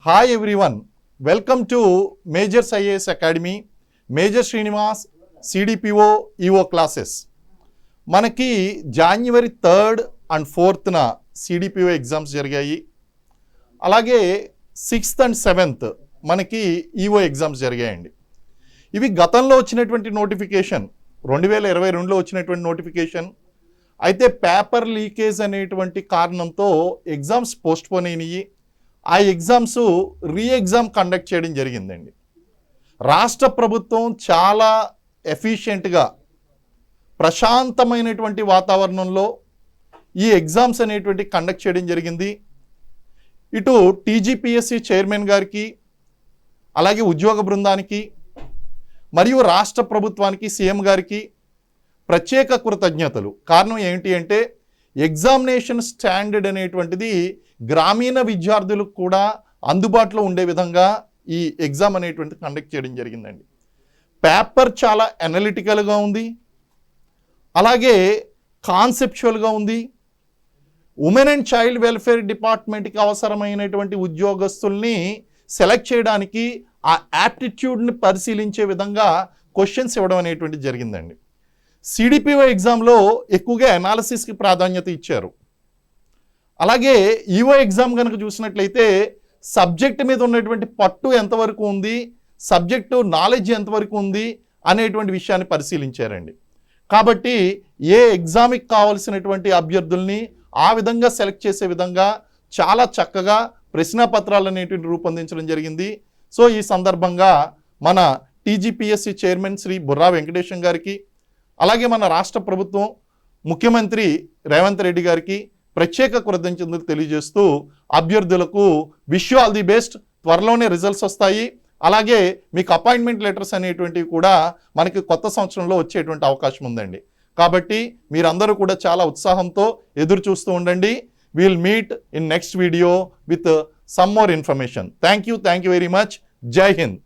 Hi everyone, welcome to Majors IAS Academy, Major Srinivas, CDPO, EO classes. మనకి January 3rd and 4th CDPO exams జరిగాయి. అలాగే 6th and 7th మనకి EO exams జరిగాయండి. ఇవి గతంలో వచ్చినటువంటి నోటిఫికేషన్, 2022లో వచ్చినటువంటి నోటిఫికేషన్. అయితే పేపర్ లీకేజ్ అనేటువంటి కారణంతో ఎగ్జామ్స్ పోస్ట్పోన్ అయినాయి. ఆ ఎగ్జామ్స్ రీ ఎగ్జామ్ కండక్ట్ చేయడం జరిగిందండి. రాష్ట్ర ప్రభుత్వం చాలా ఎఫిషియెంట్గా ప్రశాంతమైనటువంటి వాతావరణంలో ఈ ఎగ్జామ్స్ అనేటువంటి కండక్ట్ చేయడం జరిగింది. ఇటు టీజీపీఎస్సీ చైర్మన్ గారికి, అలాగే ఉద్యోగ బృందానికి మరియు రాష్ట్ర ప్రభుత్వానికి, సీఎం గారికి ప్రత్యేక కృతజ్ఞతలు. కారణం ఏంటి అంటే ఎగ్జామినేషన్ స్టాండర్డ్ అనేటువంటిది గ్రామీణ విద్యార్థులకు కూడా అందుబాటులో ఉండే విధంగా ఈ ఎగ్జామ్ అనేటువంటి కండక్ట్ చేయడం జరిగిందండి. పేపర్ చాలా అనలిటికల్గా ఉంది, అలాగే కాన్సెప్చువల్గా ఉంది. ఉమెన్ అండ్ చైల్డ్ వెల్ఫేర్ డిపార్ట్మెంట్కి అవసరమైనటువంటి ఉద్యోగస్తుల్ని సెలెక్ట్ చేయడానికి ఆ యాప్టిట్యూడ్ని పరిశీలించే విధంగా క్వశ్చన్స్ ఇవ్వడం అనేటువంటిది జరిగిందండి. సిడిపిఓ ఎగ్జామ్లో ఎక్కువగా అనాలిసిస్కి ప్రాధాన్యత ఇచ్చారు. అలాగే ఈఓ ఎగ్జామ్ కనుక చూసినట్లయితే సబ్జెక్ట్ మీద ఉన్నటువంటి పట్టు ఎంతవరకు ఉంది, సబ్జెక్టు నాలెడ్జ్ ఎంతవరకు ఉంది అనేటువంటి విషయాన్ని పరిశీలించారండి. కాబట్టి ఏ ఎగ్జామ్కి కావాల్సినటువంటి అభ్యర్థుల్ని ఆ విధంగా సెలెక్ట్ చేసే విధంగా చాలా చక్కగా ప్రశ్నాపత్రాలు అనేటువంటి రూపొందించడం జరిగింది. సో ఈ సందర్భంగా మన టీజీపీఎస్సీ చైర్మన్ శ్రీ బుర్రా వెంకటేశం గారికి, అలాగే మన రాష్ట్ర ప్రభుత్వం ముఖ్యమంత్రి రేవంత్ రెడ్డి గారికి ప్రత్యేక కృతజ్ఞతలు తెలియజేస్తూ అభ్యర్థులకు wish you all the best. త్వరలోనే రిజల్ట్స్ వస్తాయి. అలాగే మీకు అపాయింట్మెంట్ లెటర్స్ అనేటువంటివి కూడా మనకి కొత్త సంవత్సరంలో వచ్చేటువంటి అవకాశం ఉందండి. కాబట్టి మీరందరూ కూడా చాలా ఉత్సాహంతో ఎదురు చూస్తూ ఉండండి. Will meet in next video with some more information. Thank you very much. జై హింద్.